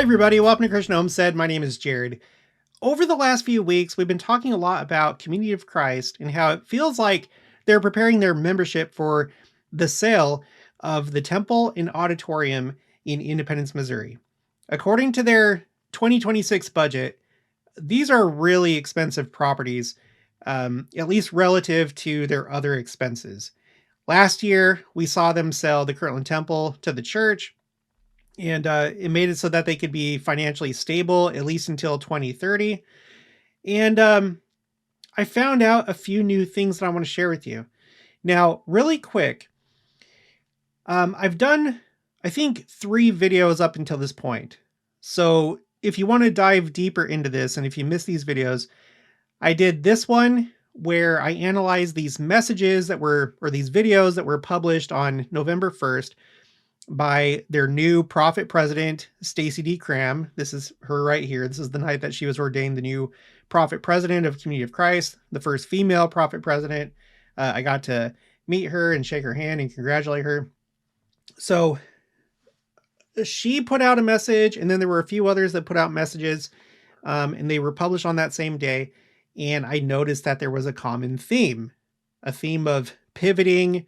Hi, everybody. Welcome to Christian Homestead. My name is Jared. Over the last few weeks, we've been talking a lot about Community of Christ and how it feels like they're preparing their membership for the sale of the temple and auditorium in Independence, Missouri. According to their 2026 budget, these are really expensive properties, at least relative to their other expenses. Last year, we saw them sell the Kirtland Temple to the church, and it made it so that they could be financially stable at least until 2030. And I found out a few new things that I want to share with you. Now, really quick, I've done, I think, 3 videos up until this point. So if you want to dive deeper into this, and if you missed these videos, I did this one where I analyzed these messages that were, or these videos that were published on November 1st by their new prophet president, Stacy D. Cram. This is her right here. This is the night that she was ordained the new prophet president of Community of Christ, the first female prophet president. I got to meet her and shake her hand and congratulate her. So she put out a message, and then there were a few others that put out messages, and they were published on that same day. And I noticed that there was a common theme, a theme of pivoting,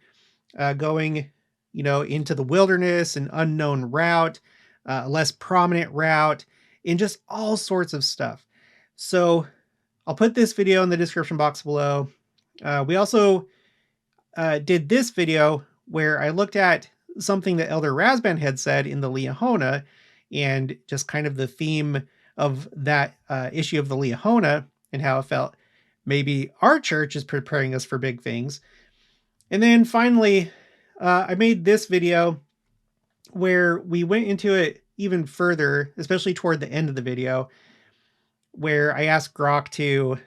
going into the wilderness, an unknown route, a less prominent route, and just all sorts of stuff. So I'll put this video in the description box below. We also did this video where I looked at something that Elder Rasband had said in the Liahona, and just kind of the theme of that issue of the Liahona and how it felt maybe our church is preparing us for big things. And then finally, I made this video where we went into it even further, especially toward the end of the video, where I asked Grock to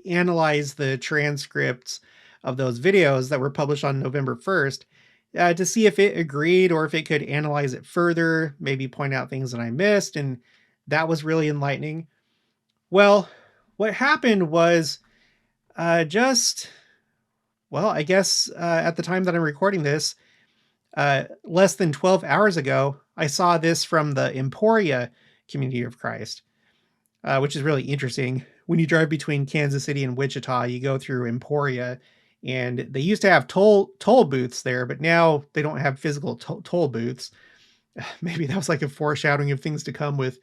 analyze the transcripts of those videos that were published on November 1st to see if it agreed or if it could analyze it further, maybe point out things that I missed. And that was really enlightening. Well, what happened was I guess at the time that I'm recording this, less than 12 hours ago, I saw this from the Emporia Community of Christ, which is really interesting. When you drive between Kansas City and Wichita, you go through Emporia, and they used to have toll booths there, but now they don't have physical toll booths. Maybe that was like a foreshadowing of things to come with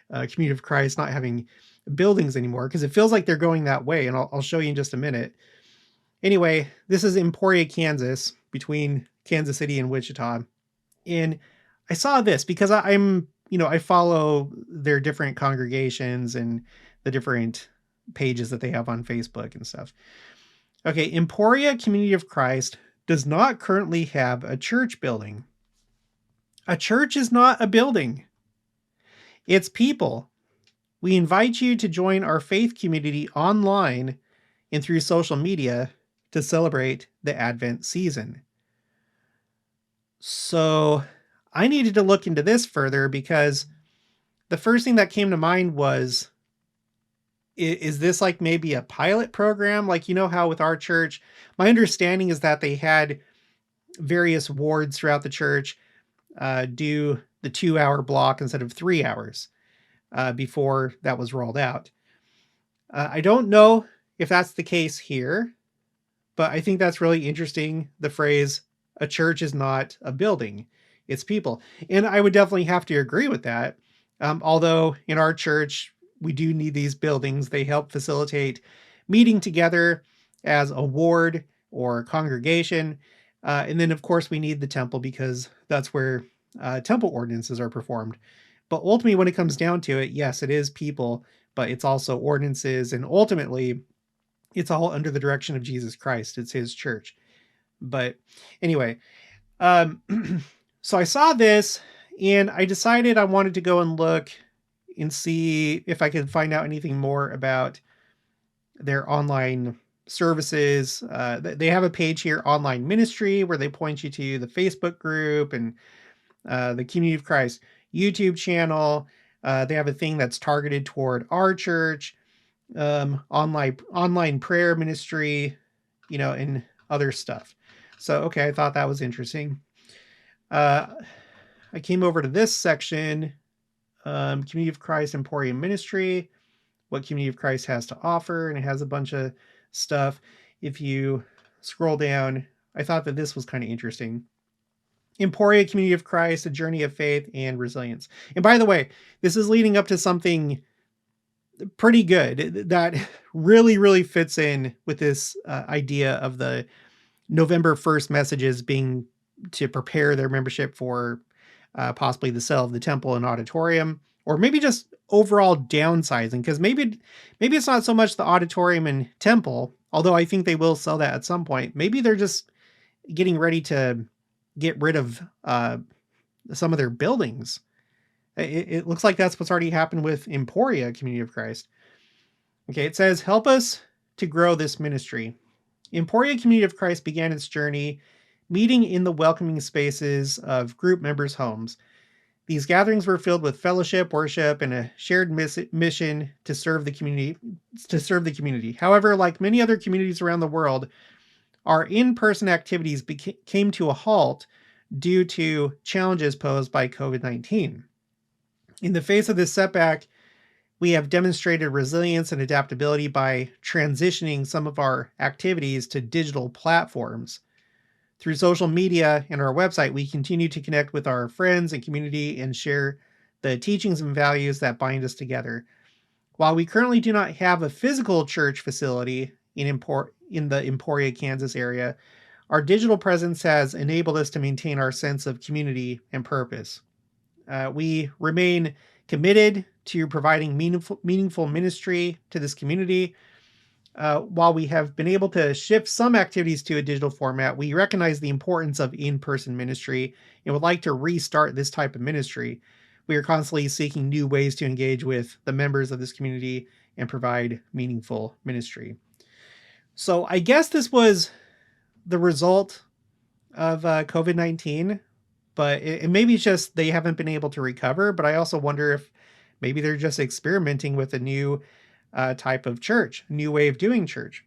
Community of Christ not having buildings anymore, because it feels like they're going that way, and I'll show you in just a minute. Anyway, this is Emporia, Kansas, between Kansas City and Wichita. And I saw this because I follow their different congregations and the different pages that they have on Facebook and stuff. Okay, Emporia Community of Christ does not currently have a church building. A church is not a building. It's people. We invite you to join our faith community online and through social media to celebrate the Advent season. So I needed to look into this further, because the first thing that came to mind was, is this like maybe a pilot program? Like, how with our church, my understanding is that they had various wards throughout the church do the 2-hour block instead of 3 hours before that was rolled out. I don't know if that's the case here, but I think that's really interesting. The phrase, a church is not a building, it's people. And I would definitely have to agree with that. Although in our church, we do need these buildings. They help facilitate meeting together as a ward or congregation. And then, of course, we need the temple because that's where temple ordinances are performed. But ultimately, when it comes down to it, yes, it is people, but it's also ordinances. And ultimately, it's all under the direction of Jesus Christ. It's his church. But anyway, so I saw this and I decided I wanted to go and look and see if I could find out anything more about their online services. They have a page here, Online Ministry, where they point you to the Facebook group and the Community of Christ YouTube channel. They have a thing that's targeted toward our church, online prayer ministry, and other stuff. So, okay, I thought that was interesting. I came over to this section Community of Christ Emporia Ministry, what Community of Christ has to offer, and it has a bunch of stuff. If you scroll down, I thought that this was kind of interesting. Emporia Community of Christ, a journey of faith and resilience. And by the way, this is leading up to something pretty good that really, really fits in with this idea of the November 1st messages being to prepare their membership for possibly the sale of the temple and auditorium, or maybe just overall downsizing, because maybe it's not so much the auditorium and temple, although I think they will sell that at some point. Maybe they're just getting ready to get rid of some of their buildings. It looks like that's what's already happened with Emporia Community of Christ. Okay, it says, help us to grow this ministry. Emporia Community of Christ began its journey meeting in the welcoming spaces of group members' homes. These gatherings were filled with fellowship, worship, and a shared mission to serve the community. However, like many other communities around the world, our in-person activities came to a halt due to challenges posed by COVID-19. In the face of this setback, we have demonstrated resilience and adaptability by transitioning some of our activities to digital platforms. Through social media and our website, we continue to connect with our friends and community and share the teachings and values that bind us together. While we currently do not have a physical church facility in the Emporia, Kansas area, our digital presence has enabled us to maintain our sense of community and purpose. We remain committed to providing meaningful ministry to this community. While we have been able to shift some activities to a digital format, we recognize the importance of in-person ministry and would like to restart this type of ministry. We are constantly seeking new ways to engage with the members of this community and provide meaningful ministry. So I guess this was the result of COVID-19, but maybe it's just they haven't been able to recover. But I also wonder if maybe they're just experimenting with a new type of church, new way of doing church.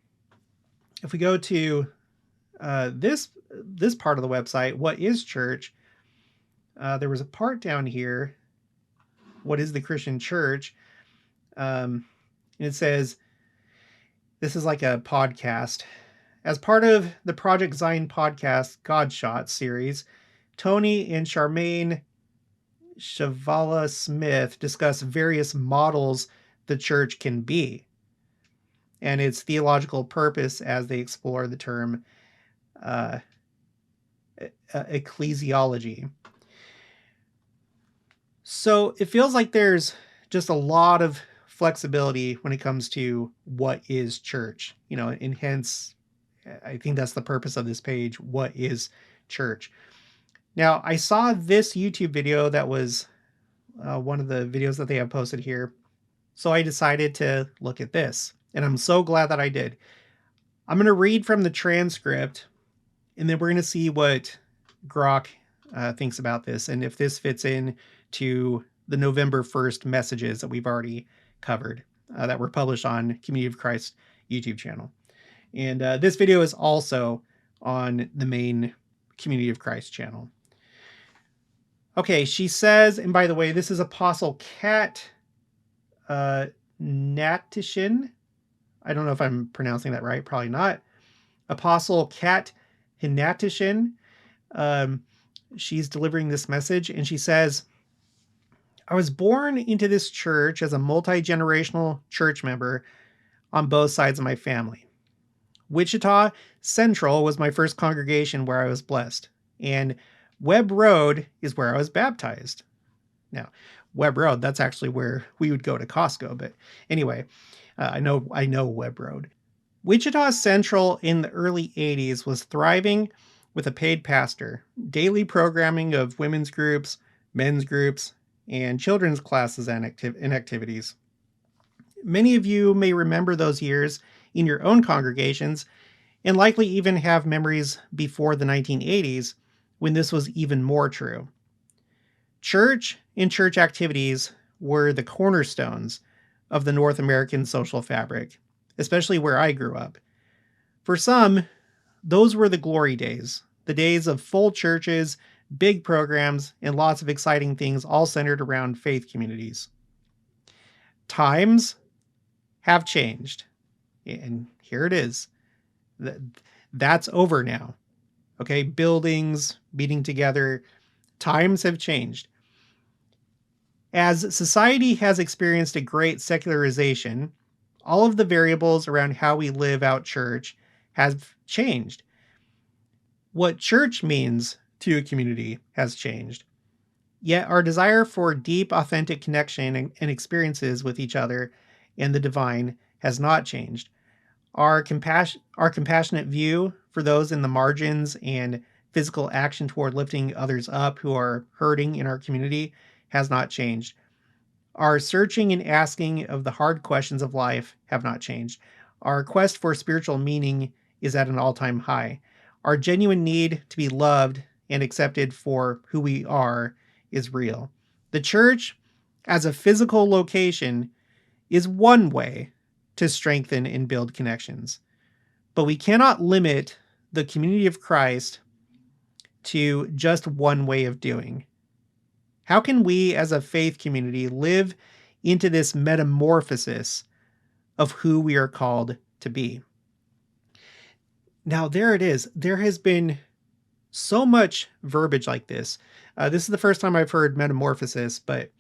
If we go to this part of the website, what is church? There was a part down here. What is the Christian church? And it says, this is like a podcast. As part of the Project Zion podcast God Shot series, Tony and Charmaine Shavala Smith discuss various models the church can be and its theological purpose as they explore the term ecclesiology. So it feels like there's just a lot of flexibility when it comes to what is church, and hence I think that's the purpose of this page. What is church? Now, I saw this YouTube video that was one of the videos that they have posted here. So I decided to look at this, and I'm so glad that I did. I'm going to read from the transcript, and then we're going to see what Grock thinks about this, and if this fits in to the November 1st messages that we've already covered that were published on Community of Christ YouTube channel. And this video is also on the main Community of Christ channel. Okay, she says, and by the way, this is Apostle Kat Hnatyshyn. I don't know if I'm pronouncing that right. Probably not. Apostle Kat Hnatyshyn. She's delivering this message, and she says, I was born into this church as a multi-generational church member on both sides of my family. Wichita Central was my first congregation where I was blessed, and Webb Road is where I was baptized. Now, Webb Road, that's actually where we would go to Costco, but anyway, I know Webb Road. Wichita Central in the early 80s was thriving with a paid pastor, daily programming of women's groups, men's groups, and children's classes and activities. Many of you may remember those years in your own congregations, and likely even have memories before the 1980s when this was even more true. Church and church activities were the cornerstones of the North American social fabric, especially where I grew up. For some, those were the glory days, the days of full churches, big programs, and lots of exciting things all centered around faith communities. Times have changed. And here it is. That's over now. Okay, buildings, meeting together, times have changed. As society has experienced a great secularization, all of the variables around how we live out church have changed. What church means to a community has changed. Yet our desire for deep, authentic connection and experiences with each other and the divine has not changed. Our compassionate view for those in the margins and physical action toward lifting others up who are hurting in our community has not changed. Our searching and asking of the hard questions of life have not changed. Our quest for spiritual meaning is at an all-time high. Our genuine need to be loved and accepted for who we are is real. The church, as a physical location, is one way to strengthen and build connections. But we cannot limit the community of Christ to just one way of doing. How can we as a faith community live into this metamorphosis of who we are called to be? Now, there it is. There has been so much verbiage like this. This is the first time I've heard metamorphosis, but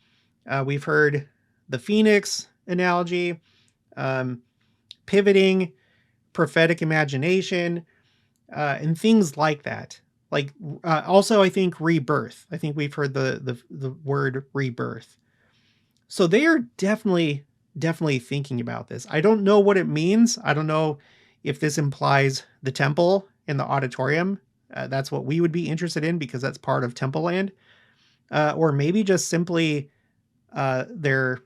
we've heard the phoenix analogy, pivoting, prophetic imagination, and things like that. Like also, I think rebirth. I think we've heard the word rebirth. So they are definitely thinking about this. I don't know what it means. I don't know if this implies the temple and the auditorium. That's what we would be interested in because that's part of temple land, or maybe just simply their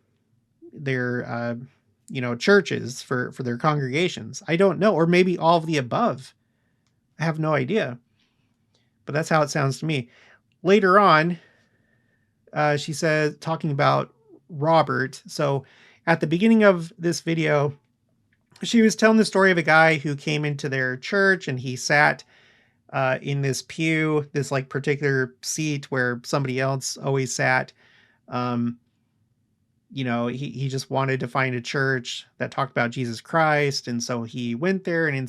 churches for their congregations. I don't know, or maybe all of the above. I have no idea, but that's how it sounds to me. Later on, she says, talking about Robert. So at the beginning of this video, she was telling the story of a guy who came into their church and he sat in this pew, this like particular seat where somebody else always sat. He just wanted to find a church that talked about Jesus Christ. And so he went there, and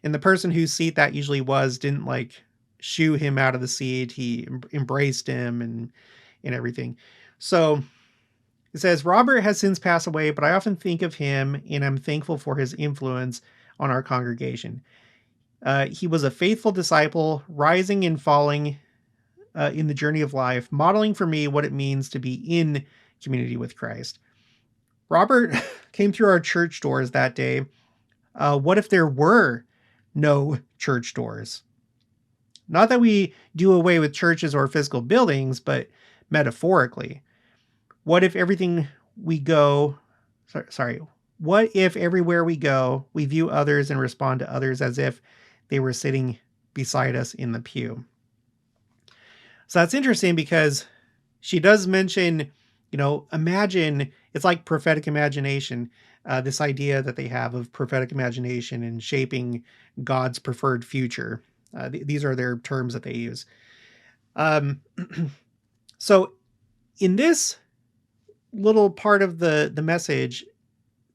the person whose seat that usually was didn't like shoo him out of the seat. He embraced him and everything. So it says, Robert has since passed away, but I often think of him and I'm thankful for his influence on our congregation. He was a faithful disciple, rising and falling in the journey of life, modeling for me what it means to be in community with Christ. Robert came through our church doors that day. What if there were no church doors? Not that we do away with churches or physical buildings, but metaphorically. What if everything we go, what if everywhere we go, we view others and respond to others as if they were sitting beside us in the pew? So that's interesting because she does mention, imagine, it's like prophetic imagination, this idea that they have of prophetic imagination and shaping God's preferred future. These are their terms that they use. So in this little part of the message,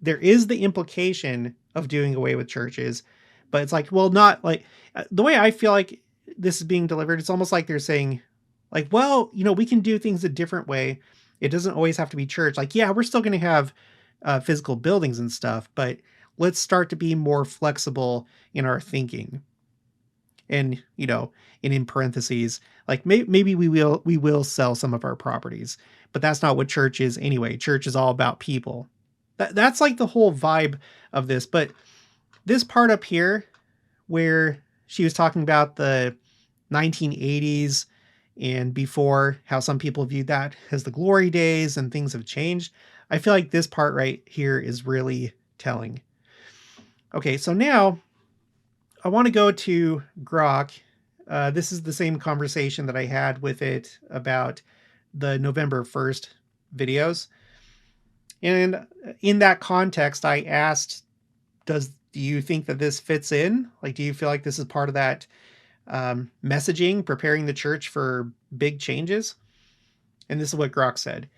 there is the implication of doing away with churches, but it's like, well, not like the way I feel like this is being delivered. It's almost like they're saying like, well, we can do things a different way. It doesn't always have to be church. Like, yeah, we're still going to have physical buildings and stuff, but let's start to be more flexible in our thinking. And, and in parentheses, like maybe we will sell some of our properties, but that's not what church is anyway. Church is all about people. That's like the whole vibe of this. But this part up here where she was talking about the 1980s and before, how some people viewed that as the glory days and things have changed. I feel like this part right here is really telling. Okay, so now I want to go to Grock. This is the same conversation that I had with it about the November 1st videos. And in that context, I asked, do you think that this fits in? Like, do you feel like this is part of that messaging, preparing the church for big changes. And this is what Grock said.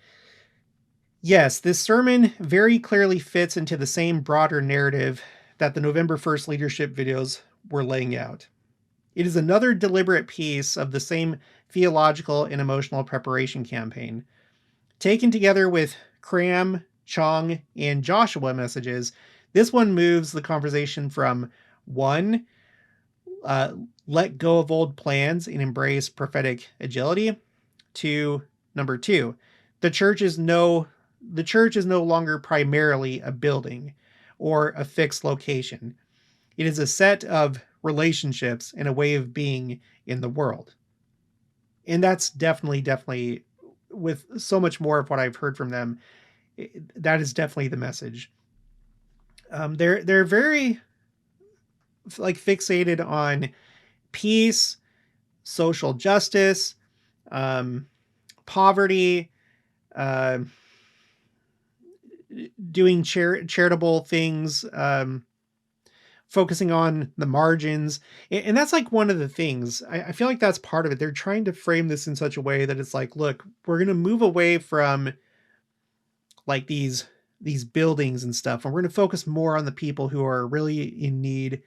Yes, this sermon very clearly fits into the same broader narrative that the November 1st leadership videos were laying out. It is another deliberate piece of the same theological and emotional preparation campaign. Taken together with Cram, Chong, and Joshua messages, this one moves the conversation from 1, let go of old plans and embrace prophetic agility, to number 2, the church is no longer primarily a building or a fixed location. It is a set of relationships and a way of being in the world. And that's definitely with so much more of what I've heard from them, that is definitely the message. They're very like fixated on peace, social justice, poverty, uh, doing charitable things, focusing on the margins. And that's like one of the things. I feel like that's part of it. They're trying to frame this in such a way that it's like, look, we're going to move away from like these buildings and stuff, and we're going to focus more on the people who are really in need.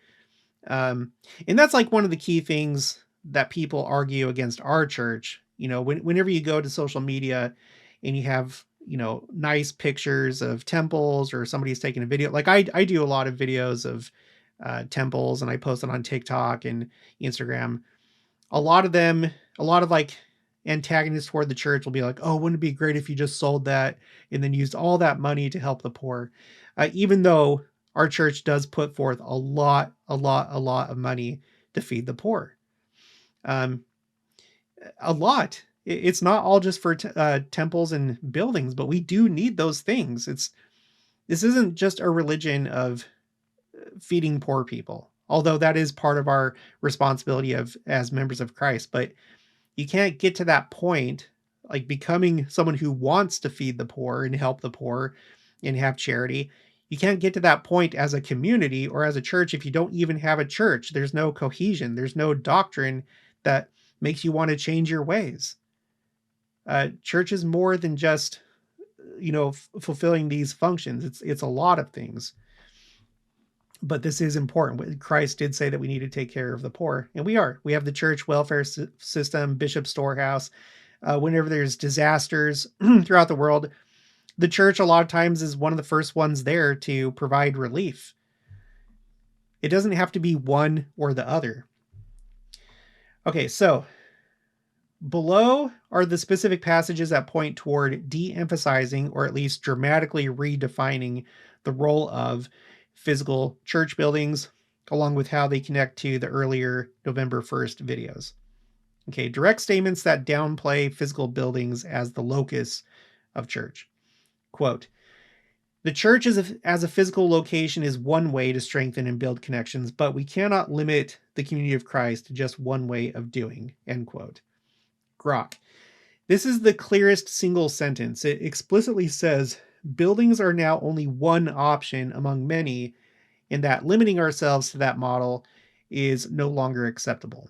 And that's like one of the key things that people argue against our church. You know, whenever you go to social media and you have, you know, nice pictures of temples, or somebody's taking a video, like I do a lot of videos of temples, and I post it on TikTok and Instagram. A lot of like antagonists toward the church will be like, oh, wouldn't it be great if you just sold that and then used all that money to help the poor? Even though our church does put forth a lot of money to feed the poor. A lot. It's not all just for temples and buildings, but we do need those things. This isn't just a religion of feeding poor people, although that is part of our responsibility as members of Christ. But you can't get to that point, like becoming someone who wants to feed the poor and help the poor and have charity. You can't get to that point as a community or as a church if you don't even have a church. There's no cohesion. There's no doctrine that makes you want to change your ways. Church is more than just, you know, fulfilling these functions. It's a lot of things. But this is important. Christ did say that we need to take care of the poor, and we are. We have the church welfare system, Bishop Storehouse. Whenever there's disasters throughout the world, the church a lot of times is one of the first ones there to provide relief. It doesn't have to be one or the other. Okay, so below are the specific passages that point toward de-emphasizing, or at least dramatically redefining, the role of physical church buildings, along with how they connect to the earlier November 1st videos. Okay, direct statements that downplay physical buildings as the locus of church. Quote, the church as a physical location is one way to strengthen and build connections, but we cannot limit the community of Christ to just one way of doing, end quote. Grock, this is the clearest single sentence. It explicitly says buildings are now only one option among many, and that limiting ourselves to that model is no longer acceptable.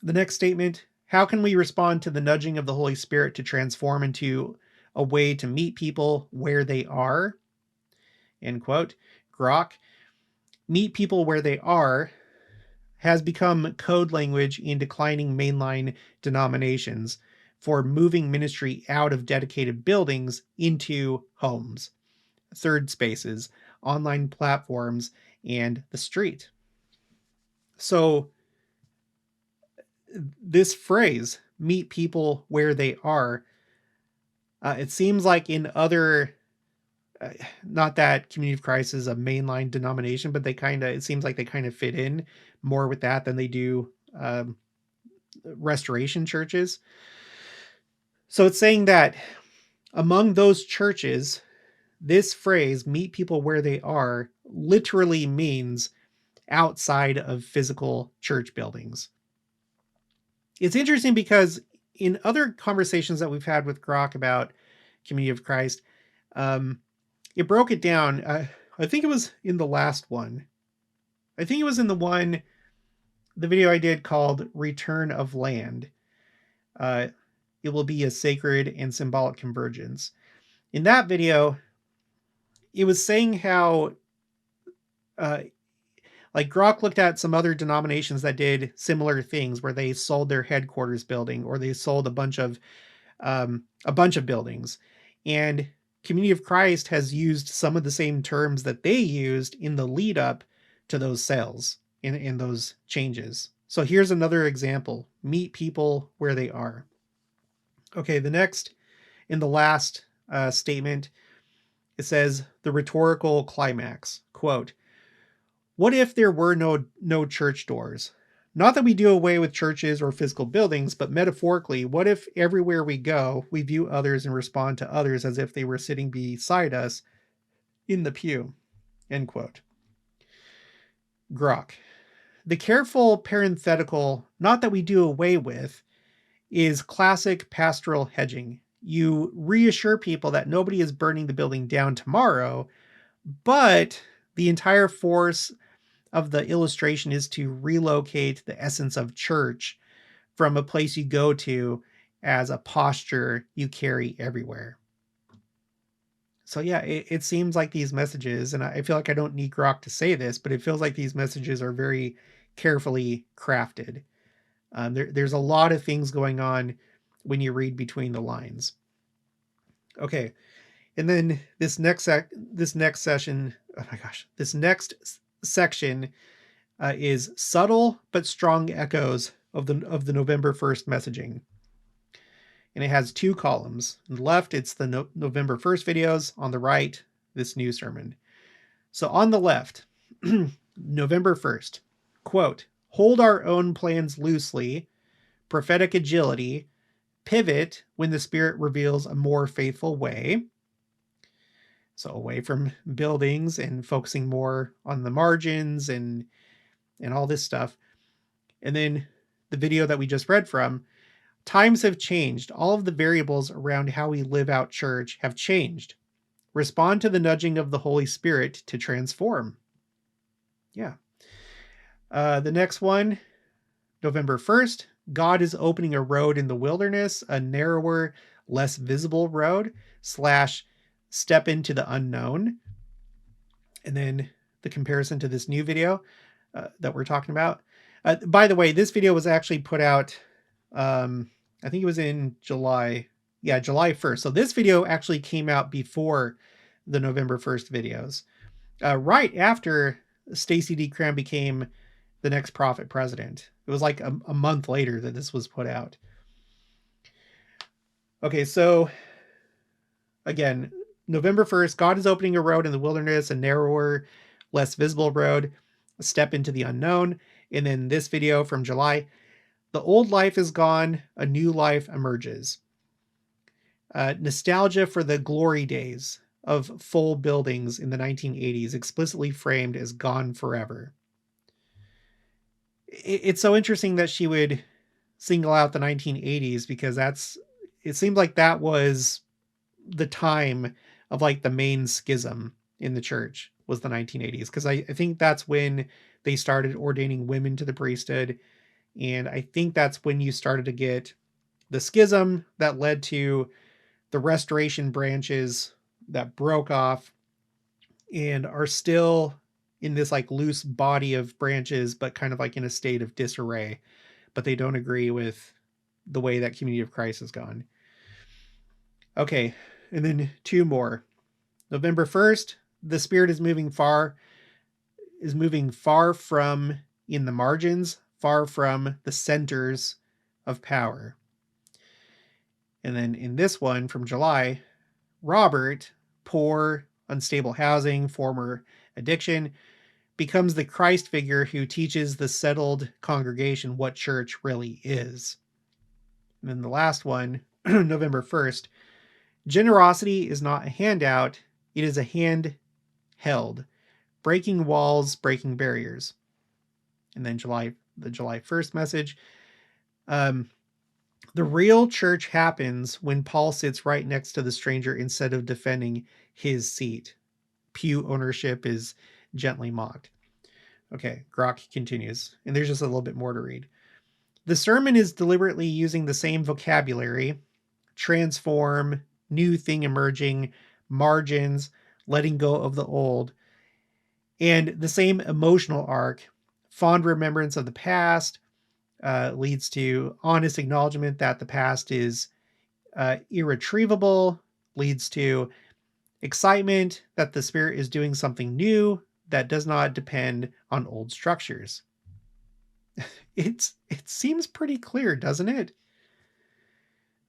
The next statement, how can we respond to the nudging of the Holy Spirit to transform into a way to meet people where they are? End quote. Grock, meet people where they are has become code language in declining mainline denominations for moving ministry out of dedicated buildings into homes, third spaces, online platforms, and the street. So this phrase, meet people where they are, it seems like in other, not that Community of Christ is a mainline denomination, but it seems like they kind of fit in more with that than they do restoration churches. So it's saying that among those churches, this phrase, meet people where they are, literally means outside of physical church buildings. It's interesting because in other conversations that we've had with Grock about Community of Christ, it broke it down. I think it was in the last one. I think it was in the video I did called Return of Land. Uh, it will be a sacred and symbolic convergence. In that video, it was saying how uh, like Grock looked at some other denominations that did similar things where they sold their headquarters building or they sold a bunch of buildings. And Community of Christ has used some of the same terms that they used in the lead up to those sales in those changes. So here's another example. Meet people where they are. Okay, the next in the last statement, it says the rhetorical climax. Quote, what if there were no church doors? Not that we do away with churches or physical buildings, but metaphorically, what if everywhere we go, we view others and respond to others as if they were sitting beside us in the pew? End quote. Grock. The careful parenthetical, not that we do away with, is classic pastoral hedging. You reassure people that nobody is burning the building down tomorrow, but the entire force of the illustration is to relocate the essence of church from a place you go to as a posture you carry everywhere. So yeah, it seems like these messages, and I feel like I don't need Grock to say this, but it feels like these messages are very carefully crafted. There's a lot of things going on when you read between the lines. Okay, and then this next section, oh my gosh, this next section is subtle but strong echoes of the November 1st messaging. And it has two columns. On the left, it's the November 1st videos. On the right, this new sermon. So on the left, November 1st, quote, hold our own plans loosely, prophetic agility, pivot when the Spirit reveals a more faithful way. So away from buildings and focusing more on the margins and all this stuff. And then the video that we just read from, times have changed. All of the variables around how we live out church have changed. Respond to the nudging of the Holy Spirit to transform. Yeah. The next one, November 1st, God is opening a road in the wilderness, a narrower, less visible road / step into the unknown. And then the comparison to this new video that we're talking about. By the way, this video was actually put out, I think it was in July. Yeah, July 1st. So this video actually came out before the November 1st videos. Right after Stacey D. Cram became the next prophet president. It was like a month later that this was put out. Okay, so again, November 1st, God is opening a road in the wilderness, a narrower, less visible road, a step into the unknown. And then this video from July, the old life is gone, a new life emerges. Nostalgia for the glory days of full buildings in the 1980s, explicitly framed as gone forever. It's so interesting that she would single out the 1980s because it seemed like that was the time of like the main schism in the church was the 1980s. Because I think that's when they started ordaining women to the priesthood. And I think that's when you started to get the schism that led to the restoration branches that broke off and are still in this like loose body of branches, but kind of like in a state of disarray, but they don't agree with the way that Community of Christ has gone. Okay. And then two more. November 1st, the Spirit is moving far from in the margins, far from the centers of power. And then in this one from July, Robert, poor, unstable housing, former addiction, becomes the Christ figure who teaches the settled congregation what church really is. And then the last one, November 1st, generosity is not a handout, it is a hand held, breaking walls, breaking barriers. And then the July 1st message, the real church happens when Paul sits right next to the stranger instead of defending his seat. Pew ownership is gently mocked. Okay, Grock continues, and there's just a little bit more to read. The sermon is deliberately using the same vocabulary: transform, new thing emerging, margins, letting go of the old, and the same emotional arc: fond remembrance of the past leads to honest acknowledgement that the past is irretrievable, leads to excitement that the Spirit is doing something new that does not depend on old structures. It seems pretty clear, doesn't it?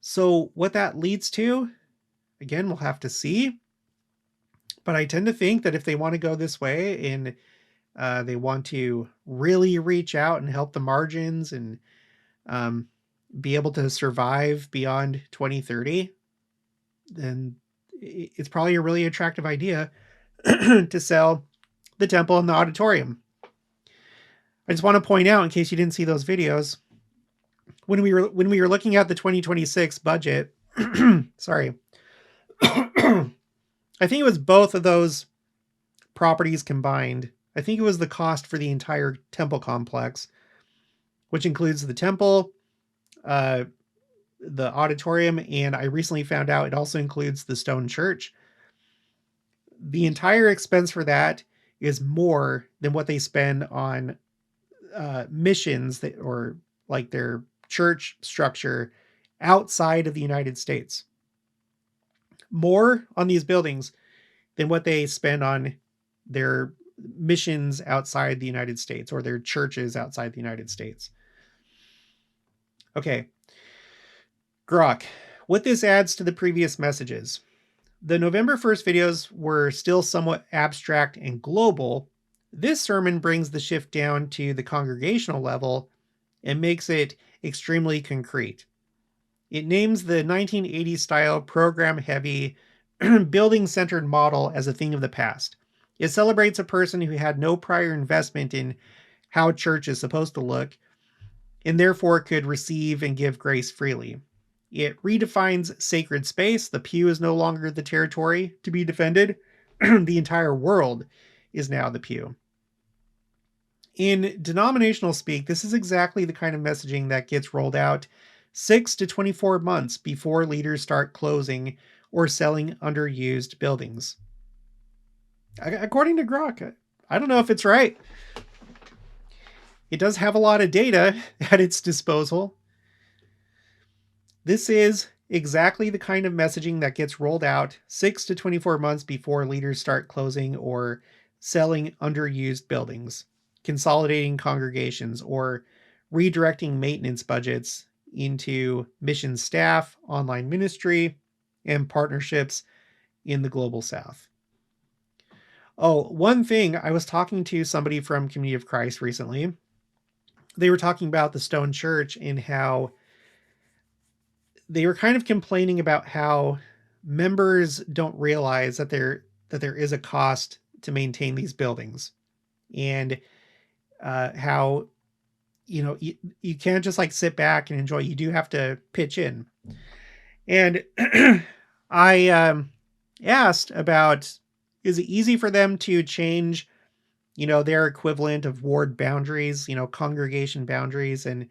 So what that leads to, again, we'll have to see. But I tend to think that if they want to go this way and they want to really reach out and help the margins and be able to survive beyond 2030, then it's probably a really attractive idea to sell the temple and the auditorium. I just want to point out, in case you didn't see those videos, when we were looking at the 2026 budget, sorry, I think it was both of those properties combined. I think it was the cost for the entire temple complex, which includes the temple, the auditorium, and I recently found out it also includes the stone church. The entire expense for that is more than what they spend on missions that, or like their church structure outside of the United States. More on these buildings than what they spend on their missions outside the United States or their churches outside the United States. Okay. Grock. What this adds to the previous messages. The November 1st videos were still somewhat abstract and global. This sermon brings the shift down to the congregational level and makes it extremely concrete. It names the 1980s style program-heavy, building-centered model as a thing of the past. It celebrates a person who had no prior investment in how church is supposed to look and therefore could receive and give grace freely. It redefines sacred space. The pew is no longer the territory to be defended. The entire world is now the pew. In denominational speak, this is exactly the kind of messaging that gets rolled out 6 to 24 months before leaders start closing or selling underused buildings. According to Grock, I don't know if it's right. It does have a lot of data at its disposal. This is exactly the kind of messaging that gets rolled out 6 to 24 months before leaders start closing or selling underused buildings, consolidating congregations, or redirecting maintenance budgets into mission staff, online ministry, and partnerships in the global south. Oh, one thing, I was talking to somebody from Community of Christ recently. They were talking about the stone church and how they were kind of complaining about how members don't realize that there is a cost to maintain these buildings, and how you can't just like sit back and enjoy. You do have to pitch in. And I asked about, is it easy for them to change their equivalent of ward boundaries, congregation boundaries? And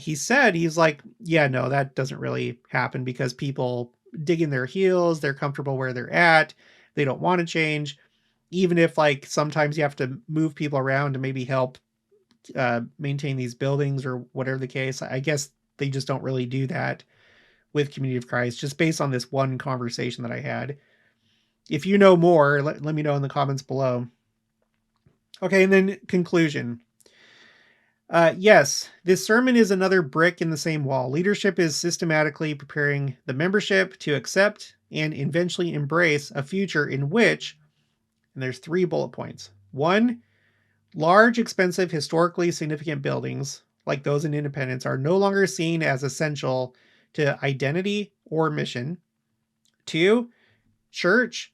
he said, he's like, yeah, no, that doesn't really happen because people dig in their heels. They're comfortable where they're at. They don't want to change. Even if like sometimes you have to move people around to maybe help maintain these buildings or whatever the case. I guess they just don't really do that with Community of Christ, just based on this one conversation that I had. If you know more, let me know in the comments below. Okay, and then conclusion. Yes, this sermon is another brick in the same wall. Leadership is systematically preparing the membership to accept and eventually embrace a future in which, and there's 3 bullet points. 1, large, expensive, historically significant buildings, like those in Independence, are no longer seen as essential to identity or mission. 2, church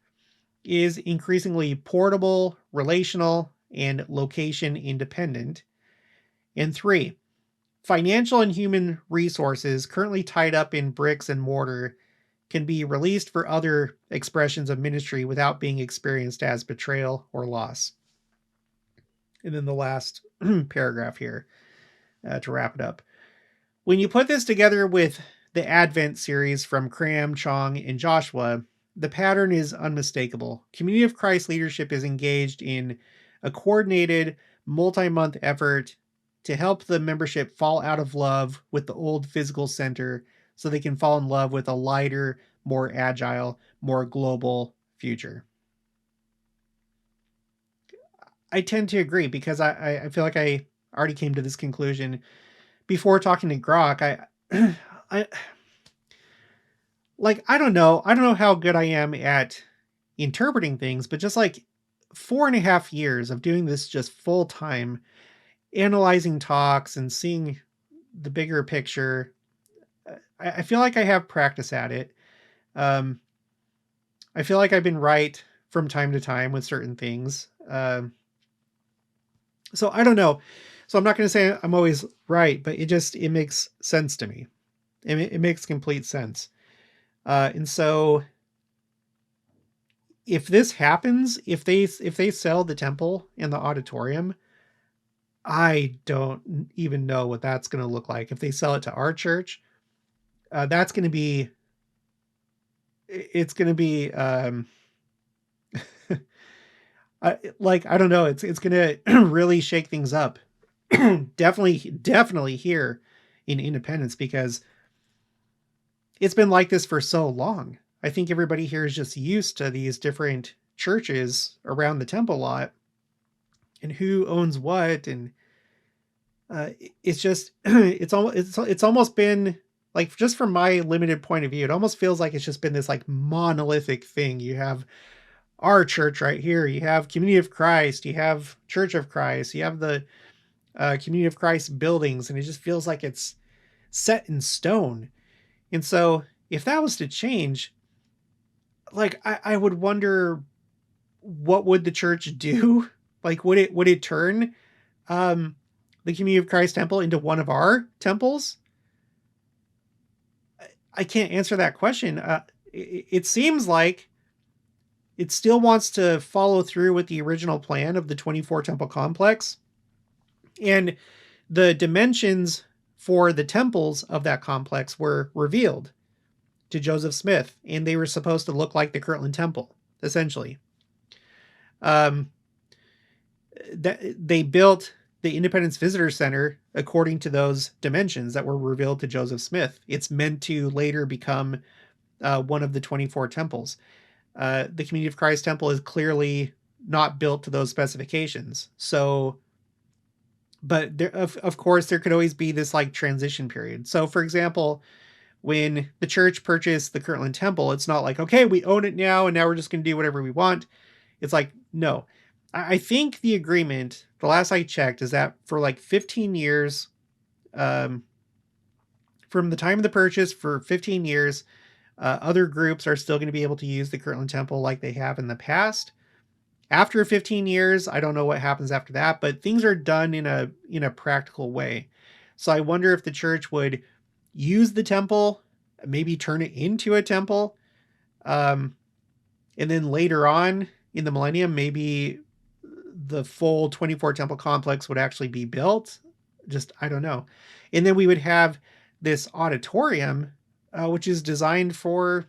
is increasingly portable, relational, and location independent. And 3, financial and human resources currently tied up in bricks and mortar can be released for other expressions of ministry without being experienced as betrayal or loss. And then the last paragraph here to wrap it up. When you put this together with the Advent series from Cram, Chong, and Joshua, the pattern is unmistakable. Community of Christ leadership is engaged in a coordinated, multi-month effort to help the membership fall out of love with the old physical center so they can fall in love with a lighter, more agile, more global future. I tend to agree because I feel like I already came to this conclusion before talking to Grock. I don't know how good I am at interpreting things, but just like 4.5 years of doing this just full time, analyzing talks and seeing the bigger picture, I feel like I have practice at it. I feel like I've been right from time to time with certain things. So I don't know. So I'm not going to say I'm always right, but it makes sense to me. It makes complete sense. And so if this happens, if they sell the temple and the auditorium, I don't even know what that's going to look like. If they sell it to our church, that's going to be, it's going to be, I don't know. It's going to really shake things up. definitely here in Independence, because it's been like this for so long. I think everybody here is just used to these different churches around the temple lot and who owns what. And it's just, it's almost been like, just from my limited point of view, it almost feels like it's just been this like monolithic thing. You have our church right here. You have Community of Christ. You have Church of Christ. You have the Community of Christ buildings. And it just feels like it's set in stone. And so if that was to change, like, I would wonder, what would the church do? Like, would it turn the Community of Christ temple into one of our temples? I can't answer that question. It seems like it still wants to follow through with the original plan of the 24 temple complex. And the dimensions for the temples of that complex were revealed to Joseph Smith, and they were supposed to look like the Kirtland Temple, essentially. They built the Independence Visitor Center according to those dimensions that were revealed to Joseph Smith. It's meant to later become one of the 24 temples. The Community of Christ temple is clearly not built to those specifications. So, but there, of course, there could always be this like transition period. So, for example, when the church purchased the Kirtland Temple, it's not like, okay, we own it now and now we're just going to do whatever we want. It's like, no. I think the agreement, the last I checked, is that for like 15 years, from the time of the purchase, for 15 years, other groups are still going to be able to use the Kirtland Temple like they have in the past. After 15 years, I don't know what happens after that, but things are done in a practical way. So I wonder if the church would use the temple, maybe turn it into a temple. And then later on in the millennium, maybe the full 24 temple complex would actually be built. Just, I don't know. And then we would have this auditorium, which is designed for,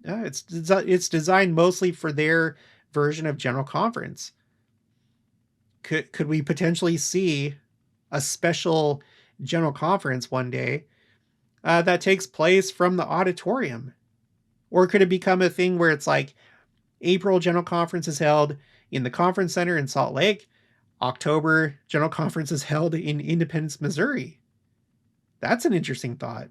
it's designed mostly for their version of General Conference. Could we potentially see a special General Conference one day that takes place from the auditorium? Or could it become a thing where it's like April General Conference is held in the Conference Center in Salt Lake, October General Conference is held in Independence, Missouri? That's an interesting thought.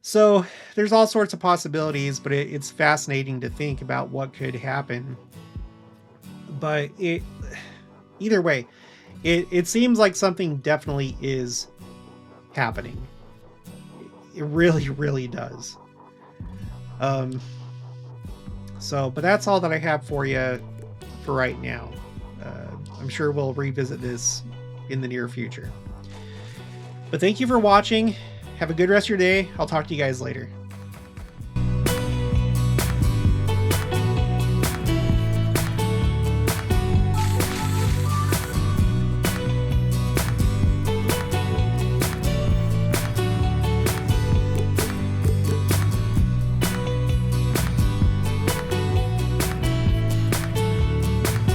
So there's all sorts of possibilities, but it's fascinating to think about what could happen. But either way, it seems like something definitely is happening. It really, really does. But that's all that I have for you for right now. I'm sure we'll revisit this in the near future. But thank you for watching. Have a good rest of your day. I'll talk to you guys later.